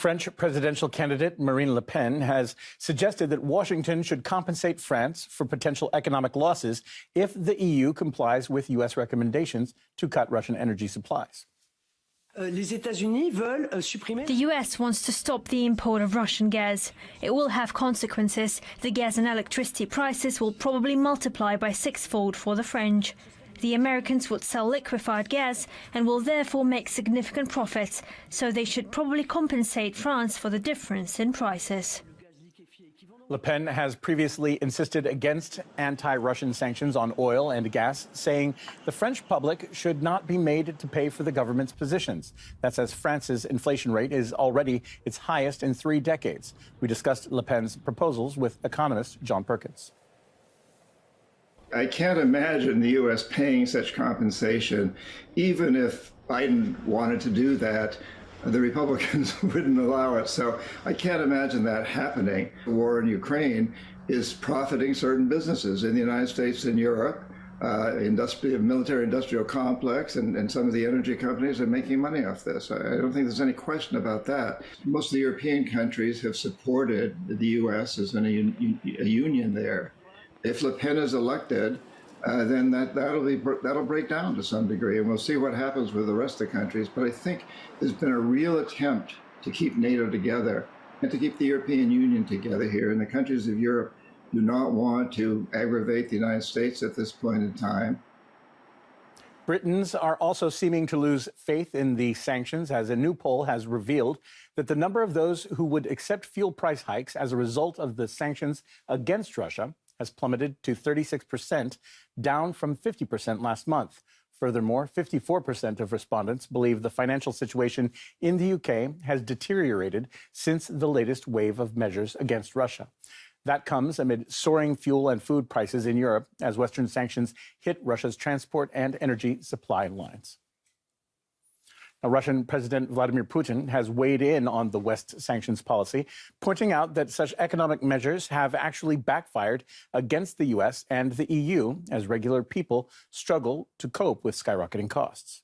French presidential candidate Marine Le Pen has suggested that Washington should compensate France for potential economic losses if the EU complies with U.S. recommendations to cut Russian energy supplies. The US wants to stop the import of Russian gas. It will have consequences. The gas and electricity prices will probably multiply by sixfold for the French. The Americans would sell liquefied gas and will therefore make significant profits, so they should probably compensate France for the difference in prices. Le Pen has previously insisted against anti-Russian sanctions on oil and gas, saying the French public should not be made to pay for the government's positions. That's as France's inflation rate is already its highest in 3 decades. We discussed Le Pen's proposals with economist John Perkins. I can't imagine the U.S. paying such compensation, even if Biden wanted to do that. The Republicans wouldn't allow it. So I can't imagine that happening. The war in Ukraine is profiting certain businesses in the United States and Europe, military-industrial complex, and some of the energy companies are making money off this. I don't think there's any question about that. Most of the European countries have supported the U.S. as a union there. If Le Pen is elected, then that'll break down to some degree, and we'll see what happens with the rest of the countries. But I think there's been a real attempt to keep NATO together and to keep the European Union together here. And the countries of Europe do not want to aggravate the United States at this point in time. Britons are also seeming to lose faith in the sanctions, as a new poll has revealed that the number of those who would accept fuel price hikes as a result of the sanctions against Russia has plummeted to 36%, down from 50% last month. Furthermore, 54% of respondents believe the financial situation in the UK has deteriorated since the latest wave of measures against Russia. That comes amid soaring fuel and food prices in Europe as Western sanctions hit Russia's transport and energy supply lines. Now, Russian President Vladimir Putin has weighed in on the West's sanctions policy, pointing out that such economic measures have actually backfired against the U.S. and the EU as regular people struggle to cope with skyrocketing costs.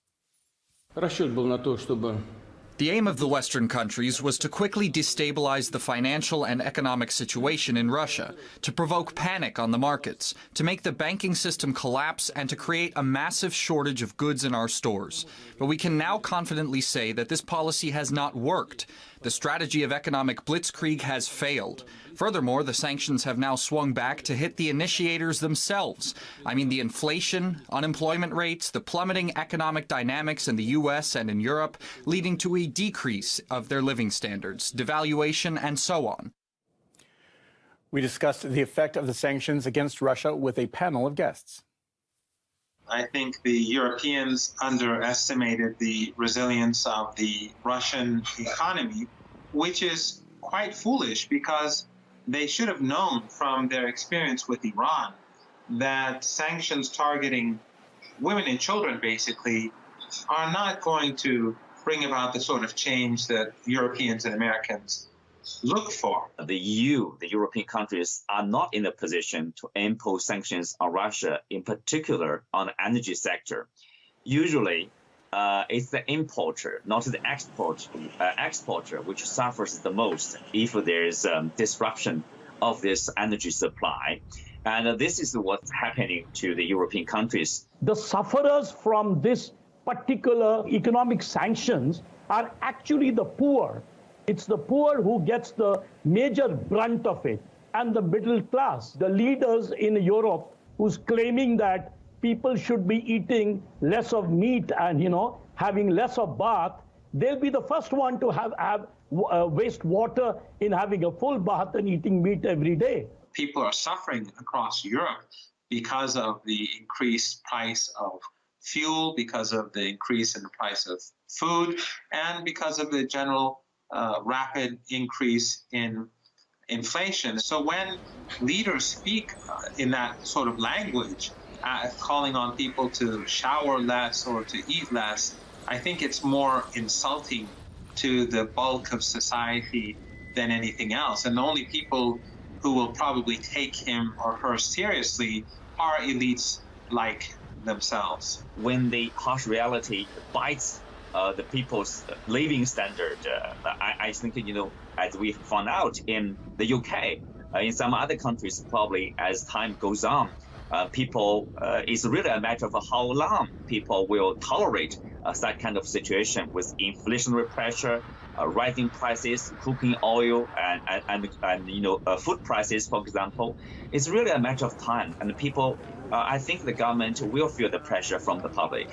The aim of the Western countries was to quickly destabilize the financial and economic situation in Russia, to provoke panic on the markets, to make the banking system collapse, and to create a massive shortage of goods in our stores. But we can now confidently say that this policy has not worked. The strategy of economic blitzkrieg has failed. Furthermore, the sanctions have now swung back to hit the initiators themselves. I mean, the inflation, unemployment rates, the plummeting economic dynamics in the U.S. and in Europe, leading to a decrease of their living standards, devaluation, and so on. We discussed the effect of the sanctions against Russia with a panel of guests. I think the Europeans underestimated the resilience of the Russian economy, which is quite foolish because they should have known from their experience with Iran that sanctions targeting women and children basically are not going to bring about the sort of change that Europeans and Americans look for. The EU, the European countries, are not in a position to impose sanctions on Russia, in particular on the energy sector. Usually, it's the importer, not the exporter, which suffers the most if there is disruption of this energy supply. And this is what's happening to the European countries. The sufferers from this particular economic sanctions are actually the poor. It's the poor who gets the major brunt of it, and the middle class. The leaders in Europe who's claiming that people should be eating less of meat and, having less of bath, they'll be the first one to waste water in having a full bath and eating meat every day. People are suffering across Europe because of the increased price of fuel, because of the increase in the price of food, and because of the general rapid increase in inflation. So when leaders speak in that sort of language, calling on people to shower less or to eat less, I think it's more insulting to the bulk of society than anything else. And the only people who will probably take him or her seriously are elites like themselves. When the harsh reality bites the people's living standard. I think, as we found out in the UK, in some other countries, probably as time goes on, it's really a matter of how long people will tolerate that kind of situation with inflationary pressure, rising prices, cooking oil, and food prices, for example. It's really a matter of time, and people. I think the government will feel the pressure from the public.